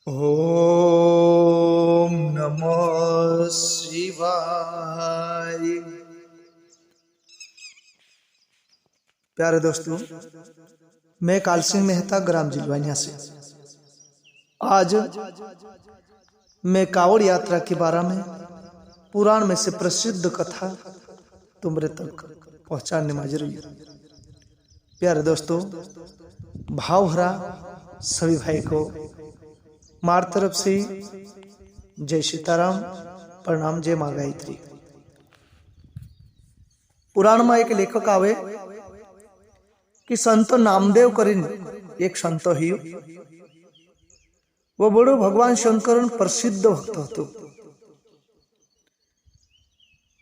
ओम नमः शिवाय। प्यारे दोस्तों, मैं काल सिंह मेहता ग्राम जिलवानिया से आज मैं कावड़ यात्रा के बारे में पुराण में से प्रसिद्ध कथा तुम्हारे तक पहुंचाने में हाजिर हुई। प्यारे दोस्तों, भाव भरा सभी भाई को मार तरफ से जय सीताराम, प्रणाम, जय माँ गायत्री। पुराण में एक लेखक आवे कि संत नामदेव करीन एक संत ही वो बड़ो भगवान शंकर प्रसिद्ध भक्त हतो।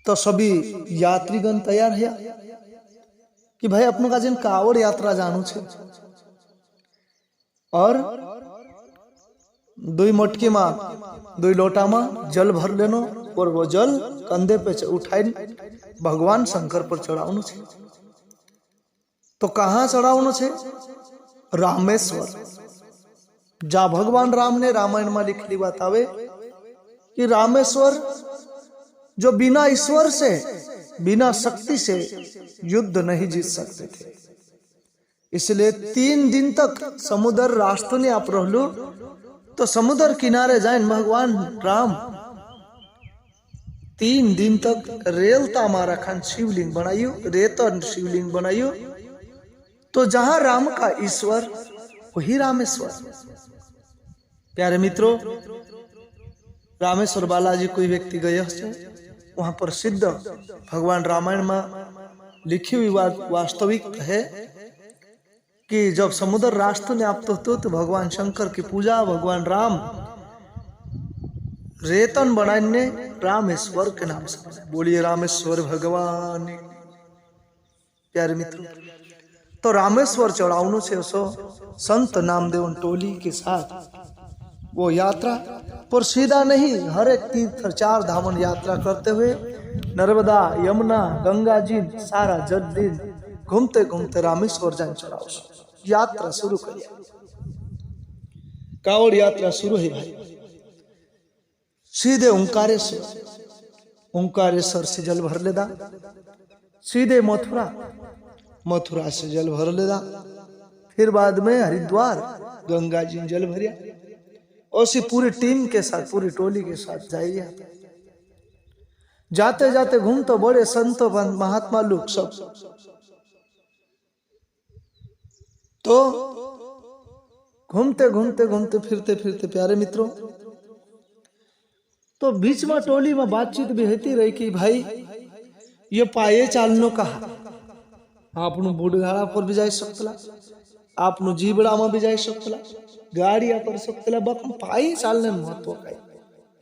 तो सभी यात्रीगण तैयार है कि भाई अपनों का जिन कावड़ यात्रा जानू छे और दुई मटकी में दुई लोटा में जल भर लेनो और वो जल कंधे पे उठाई भगवान शंकर पर चढ़ावनु छे। तो कहाँ चढ़ावनु छे? रामेश्वर। जा भगवान राम ने रामायण में लिखली बात आवे कि रामेश्वर जो बिना ईश्वर से, बिना शक्ति से युद्ध नहीं जीत सकते थे, इसलिए 3 दिन तक समुद्र रास्ते ने आप रहलू। तो समुद्र किनारे जाए भगवान राम 3 दिन तक रेलता मारा खान शिवलिंग बनाइयो, रेतन शिवलिंग बनाइयो। तो जहां राम का ईश्वर वही रामेश्वर। प्यारे मित्रों, रामेश्वर बालाजी कोई व्यक्ति गए वहां पर सिद्ध भगवान रामायण में लिखी हुई वास्तविक है कि जब समुद्र रास्ते ने आप तो भगवान शंकर की पूजा भगवान राम रेतन बनाने रामेश्वर के नाम से। बोलिए रामेश्वर भगवान। प्यारे मित्रों, तो रामेश्वर चढ़ावनों से संत नामदेव टोली के साथ वो यात्रा पर सीधा नहीं, हर एक तीर्थ 4 धामन यात्रा करते हुए नर्मदा, यमुना, गंगा जी सारा जल दिन घूमते घूमते रामेश्वर जान चढ़ाओ यात्रा शुरू करिए। कावड़ यात्रा शुरू है भाई। सीधे ओंकारेश्वर से जल भर लेदा, सीधे मथुरा से जल भर लेदा, फिर बाद में हरिद्वार गंगा जी जल भरिया। उसी पूरी टीम के साथ, पूरी टोली के साथ जाइए। जाते जाते घूम तो बड़े संत महात्मा लोग सब। तो घूमते घूमते घूमते फिरते फिरते प्यारे मित्रों, तो बीच में टोली में बातचीत भी होती रही कि भाई ये पाए चालनो कहा आपनु बूढ़ाड़ा पर भी जा सकतला, आपनु जीबड़ा में भी जा सकतला, गाड़िया पर सकतला, बक पाए चालने महत्व का।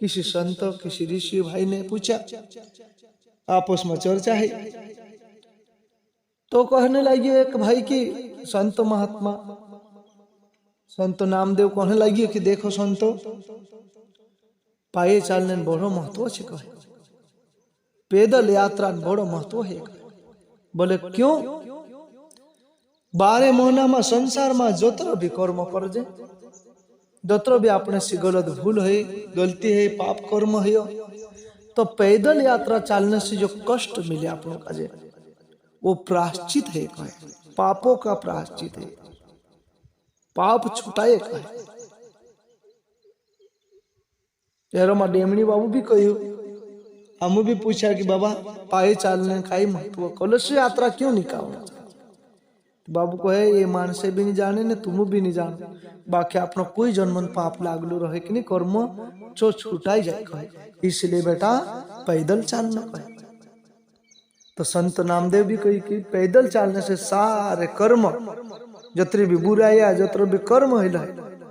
किसी संत किसी ऋषि भाई ने पूछा, आपस में चर्चा है। तो कहने लगी एक भाई की संत महात्मा संत नामदेव कहने लगी कि देखो संतो, पाए चालने बड़ो महत्व है, कहे पैदल यात्रा बड़ो महत्व है। बोले क्यों? 12 महीना में संसार में जोतर भी कर्म कर जे, जोतर भी अपने से गलत भूल है, गलती है, पाप कर्म है, तो पैदल यात्रा चलने से जो कष्ट मिले आप लोग का जे वो प्रायश्चित है, कहे पापों का प्रायश्चित है, पाप छुटाए कहे। यारो मां डेमणी बाबू भी कहो, हम भी पूछा कि बाबा पाए चालने का ही महत्व, कलश यात्रा क्यों निकालना? बाबू कहे ये मान से भी नहीं जाने ने तुम भी नहीं जानो, बाकी अपना कोई जन्मन पाप लागलो रहे कि नहीं, कर्म जो छुटाई जाए कहे, इसलिए बेटा पैदल चलना कहे। तो संत नामदेव भी कही कि पैदल चलने से सारे कर्म जतरे भी बुराया जतरे भी कर्म है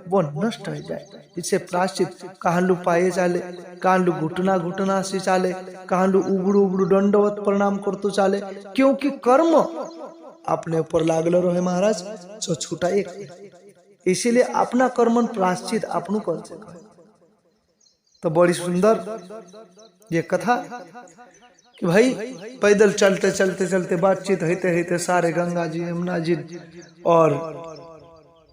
वो नष्ट हो जाए। इसे प्रायश्चित कहलू पाए चाले, कहलू घुटना से चाले, कहलू उबड़ू उबड़ू दंडवत प्रणाम करतो चाले, क्योंकि कर्म अपने ऊपर लागलो रहे महाराज जो छुटाए। इसीलिए अपना कर्मन प्रायश्चित आपनु कर सके। तो बड़ी सुंदर ये कथा कि भाई पैदल चलते चलते चलते बातचीत होते होते सारे गंगा जी, यमुना जी और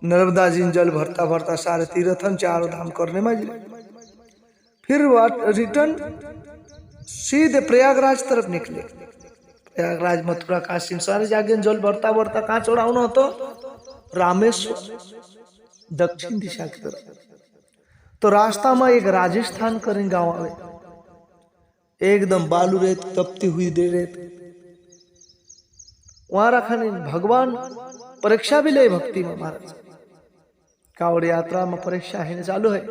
नर्मदा जी जल भरता भरता सारे तीर्थन चारों धाम करने में फिर रिटर्न सीधे प्रयागराज तरफ निकले। प्रयागराज मथुरा काशी सारे जागे जल भरता भरता कहाँ चढ़ाना हो तो रामेश्वर दक्षिण दिशा की तरफ। तो रास्ता में एक राजस्थान करें गांव आवे, एकदम बालू रेत तपती हुई दे रेत, वहां रखा नहीं। भगवान परीक्षा भी ले भक्ति में महाराज। कावड़ यात्रा में परीक्षा है चालू है,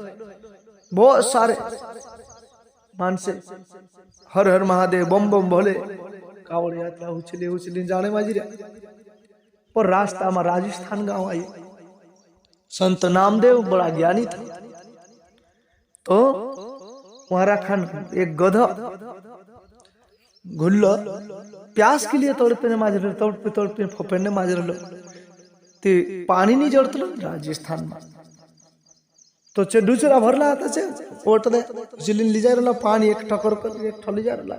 बहुत सारे मानसे हर हर महादेव बम बम भोले कावड़ यात्रा उछली उछली जाने माजी रहा। पर रास्ता में राजस्थान गांव आई, संत नामदेव बड़ा ज्ञानी था। तो वहां रखा एक गधा घुल्लो प्यास के लिए तड़पे माज रहे, तड़पे तड़पे फपेने माज रहे ते पानी नहीं जड़त राजस्थान में। तो चे दूसरा भरला आता चे ओट दे जिलिन ली जा रहा पानी एक ठकर कर एक ठली जा रहा।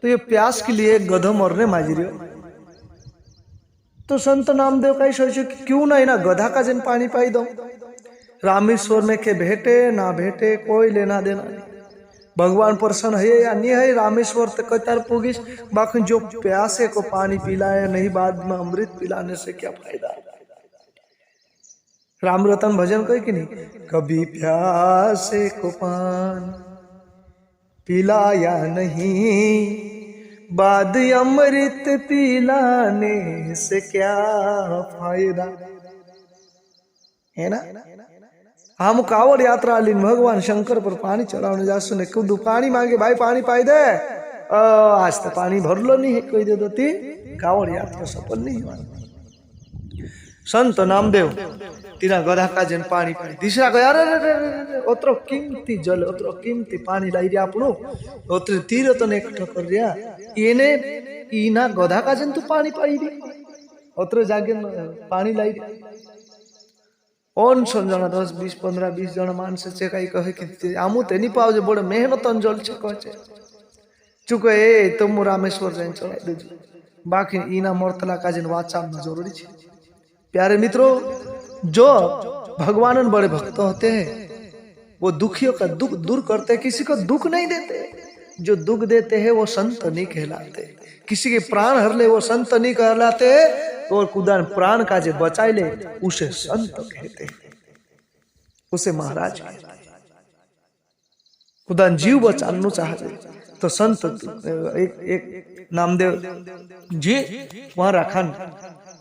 तो ये प्यास के लिए गधा मरने माज रही हो। तो संत नामदेव का सोचे कि क्यों ना ना गधा का जिन पानी पाई दो। रामेश्वर में के भेटे ना भेटे कोई लेना देना नहीं, भगवान प्रसन्न है या नहीं है रामेश्वर तक कतार पोगिस। बाकी जो प्यासे को पानी पिलाए नहीं बाद में अमृत पिलाने से क्या फायदा। राम रतन भजन कहे कि नहीं, कभी प्यासे को पान पिलाया नहीं, बाद अमृत पिलाने से क्या फायदा, है ना। हम कावड़ यात्रा लीन भगवान शंकर पर पानी चढ़ाने जा सुने खुद पानी मांगे, भाई पानी पाई दे, आज तो पानी भर लो नहीं है कोई दे दो ती कावड़ यात्रा सफल नहीं हुआ। संत नामदेव तीना गधा का जन पानी पाई, तीसरा को यार ओतरो कीमती जल ओतरो कीमती पानी लाई रहा आपनो ओतरे तीरथ ने इकट्ठा कर दिया इने इना गधा का जन तू पानी पाई दी ओतरो जागे पानी लाई रहा। ओन जना 10 20 15 20 जना मानस छे कई कहे कि आमू तेनी पाव जे बड़े मेहनत जल छे कहे छे चुके ए तुम रामेश्वर जैन चढ़ाई देजो, बाकी इना मोरतला का जन वाचा में जरूरी छे। प्यारे मित्रों, जो भगवान बड़े भक्त होते हैं वो दुखियों का दुख दूर करते हैं, किसी को दुख नहीं देते। जो दुख देते हैं वो संत नहीं कहलाते, किसी के प्राण हर ले वो संत नहीं कहलाते। तो कुदान प्राण का जो बचाई ले उसे संत कहते हैं, उसे महाराज कहते हैं। कुदान जीव बचाना चाहते तो संत एक नामदेव जी वहां रखन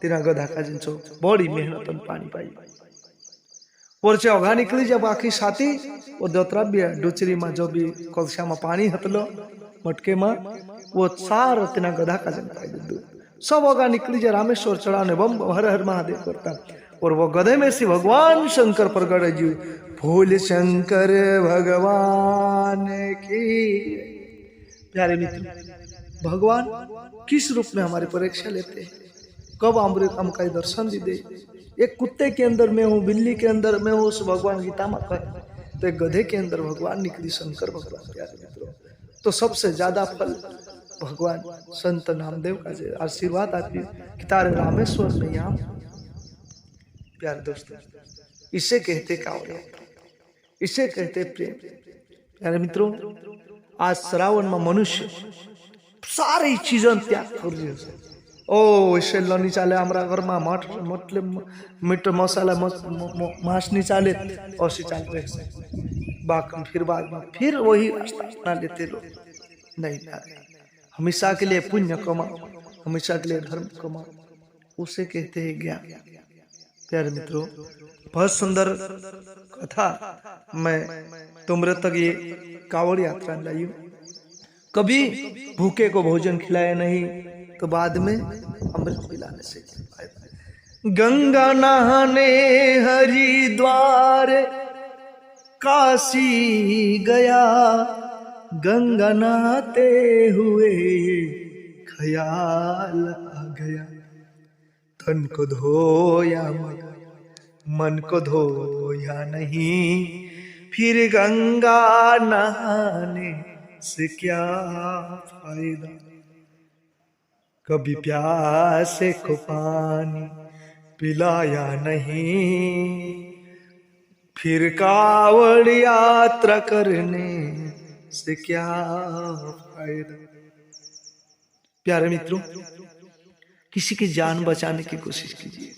तेरा गधा का जिन बड़ी मेहनत पानी पाई और चे अघा निकली जब आखी साथी वो दौतरव्य डुचरी में जो भी कलशा में पानी हतलो मटके में वो सार तेना गधा का जन पाई दू सब अगा निकली जा रामेश्वर चढ़ाने बम हर हर महादेव करता। और वो गधे में से भगवान शंकर प्रगट जी भोले शंकर भगवान की। प्यारे मित्र, भगवान किस रूप में हमारी परीक्षा लेते हैं, कब हमका दर्शन दी दे। एक कुत्ते के अंदर में हूँ, बिल्ली के अंदर में हूँ, उस भगवान गीता में कहे तो एक गधे के अंदर भगवान निकली शंकर भगवान। प्यारे मित्रों, तो सबसे ज्यादा फल भगवान संत नामदेव का आशीर्वाद आती है कि तारे रामेश्वर में यहाँ। प्यारे दोस्तों, इसे कहते कावड़ यात्रा, इसे कहते प्रेम। प्यारे मित्रों, आज श्रावण में मनुष्य सारी चीजों त्याग कर दियो छे। ओ इसे नहीं चाले हमारा घर में मठ मतलब मीट मसाला मांस नहीं चाले और चाल रहे बाकी फिर बाद में फिर वही रास्ता अपना लेते लोग। नहीं प्यारे, हमेशा के लिए पुण्य कमाओ, हमेशा के लिए धर्म कमाओ, उसे कहते हैं ज्ञान। प्यारे मित्रों, बहुत सुंदर कथा मैं तुमरे तक ये कावड़ यात्रा लाई हूं। कभी भूखे को भोजन खिलाया नहीं तो बाद में अमृत पिलाने से गंगा नहाने हरिद्वार काशी गया, गंगा नहाते हुए ख्याल आ गया, तन को धोया मगर मन को धोया नहीं, फिर गंगा नहाने से क्या फायदा। कभी प्यासे को पानी पिलाया नहीं, फिर कावड़ यात्रा करने से क्या फायदा। प्यारे मित्रों, किसी की जान बचाने की कोशिश कीजिए।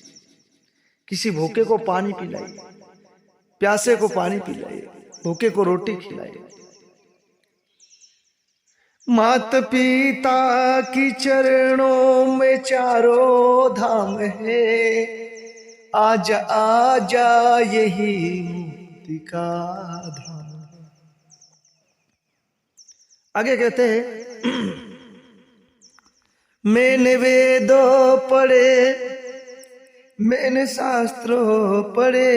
किसी भूखे को पानी पिलाइए, प्यासे को पानी पिलाइए, भूखे को रोटी खिलाइए। मात पिता की चरणों में चारों धाम है, आजा आजा यही मुक्ति का धाम। आगे कहते हैं, मैंने वेद पढ़े, मैंने शास्त्र पढ़े,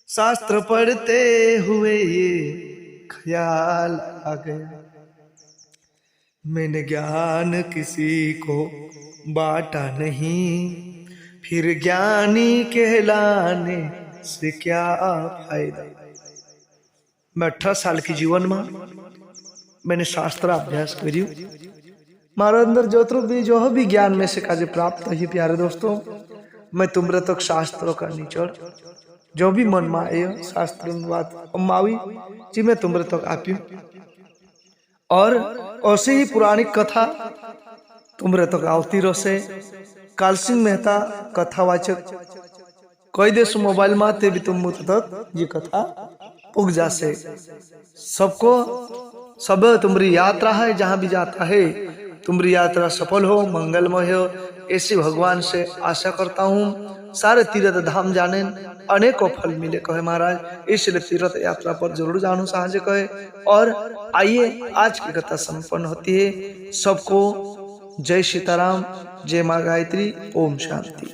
शास्त्र पढ़ते हुए ये ख्याल आ गया, मैंने ज्ञान किसी को बांटा नहीं, फिर ज्ञानी कहलाने से क्या फायदा। मैं 18 साल की जीवन में मैंने शास्त्र अभ्यास करियो। मारा अंदर जो भी ज्ञान में से काजे प्राप्त है प्यारे दोस्तों, मैं तुमरे तक शास्त्रों का निचोड़ जो भी मन में आए शास्त्र बात अम्मावी जी मैं तुमरे तक आप्यू। और ऐसे ही पुराणिक कथा तुमरे तक आवती रहे। कालसिंह मेहता कथावाचक कई देश मोबाइल में ते भी तुम तक ये कथा पुग जासे। सबको सब तुम्हारी यात्रा है, जहां भी जाता है तुम्हारी यात्रा सफल हो, मंगलमय हो, ऐसी भगवान से आशा करता हूँ। सारे तीर्थ धाम जाने अनेकों फल मिले कहे महाराज, इसलिए तीर्थ यात्रा पर जरूर जानो साहज कहे। और आइए आज की कथा संपन्न होती है। सबको जय सीताराम, जय माँ गायत्री, ओम शांति।